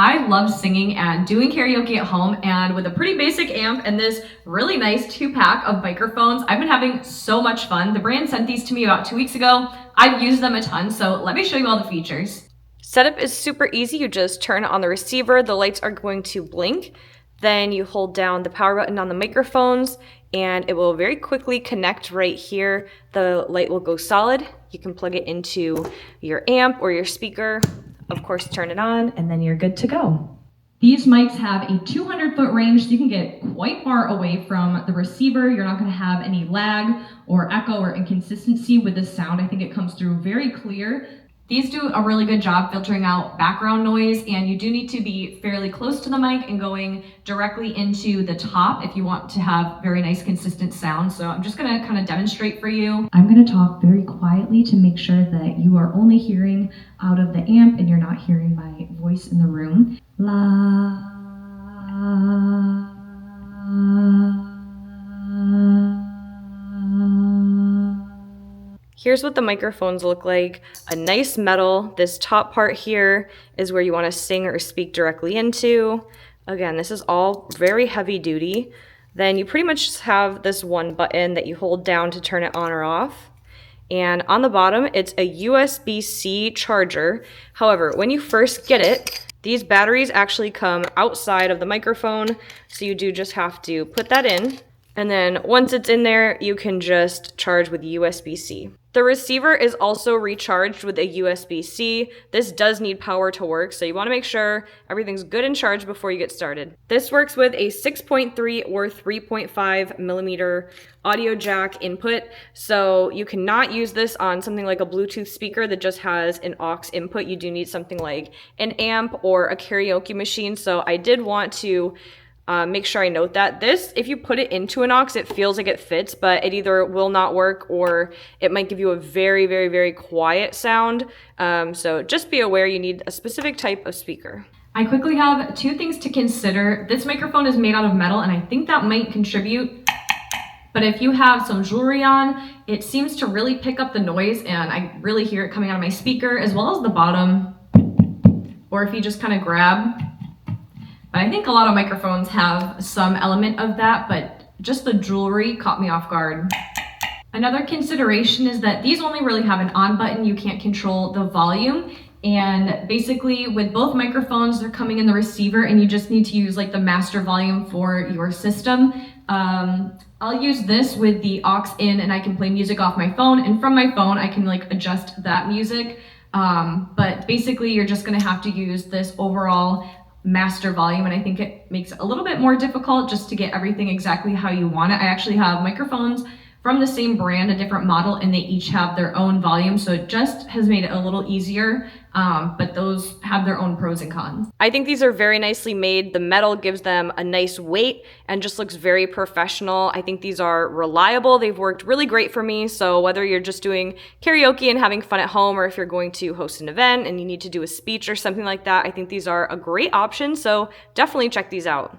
I love singing and doing karaoke at home, and with a pretty basic amp and this really nice 2-pack of microphones, I've been having so much fun. The brand sent these to me about 2 weeks ago. I've used them a ton, so let me show you all the features. Setup is super easy. You just turn on the receiver, the lights are going to blink, then you hold down the power button on the microphones and it will very quickly connect right here. The light will go solid. You can plug it into your amp or your speaker, of course turn it on, and then you're good to go. These mics have a 200-foot range, so you can get quite far away from the receiver. You're not going to have any lag or echo or inconsistency with the sound. I think it comes through very clear. These do a really good job filtering out background noise, and you do need to be fairly close to the mic and going directly into the top if you want to have very nice consistent sound. So I'm just gonna kind of demonstrate for you. I'm gonna talk very quietly to make sure that you are only hearing out of the amp and you're not hearing my voice in the room. La. Here's what the microphones look like. A nice metal. This top part here is where you want to sing or speak directly into. Again, this is all very heavy duty. Then you pretty much just have this one button that you hold down to turn it on or off. And on the bottom, it's a USB-C charger. However, when you first get it, these batteries actually come outside of the microphone. So you do just have to put that in. And then once it's in there, you can just charge with USB-C. The receiver is also recharged with a USB-C. This does need power to work, so you want to make sure everything's good and charged before you get started. This works with a 6.3 or 3.5 millimeter audio jack input, so you cannot use this on something like a Bluetooth speaker that just has an aux input. You do need something like an amp or a karaoke machine, so I did want to make sure I note that. This, if you put it into an aux, it feels like it fits, but it either will not work or it might give you a very, very, very quiet sound. So just be aware you need a specific type of speaker. I quickly have 2 things to consider. This microphone is made out of metal, and I think that might contribute. But if you have some jewelry on, it seems to really pick up the noise, and I really hear it coming out of my speaker, as well as the bottom. Or if you just kind of grab. But I think a lot of microphones have some element of that, but just the jewelry caught me off guard. Another consideration is that these only really have an on button. You can't control the volume. And basically with both microphones, they're coming in the receiver and you just need to use like the master volume for your system. I'll use this with the aux in and I can play music off my phone, and from my phone I can like adjust that music. But basically you're just gonna have to use this overall master volume, and I think it makes it a little bit more difficult just to get everything exactly how you want it. I actually have microphones from the same brand, a different model, and they each have their own volume, so it just has made it a little easier, but those have their own pros and cons. I think these are very nicely made. The metal gives them a nice weight and just looks very professional. I think these are reliable. They've worked really great for me, so whether you're just doing karaoke and having fun at home, or if you're going to host an event and you need to do a speech or something like that, I think these are a great option, so definitely check these out.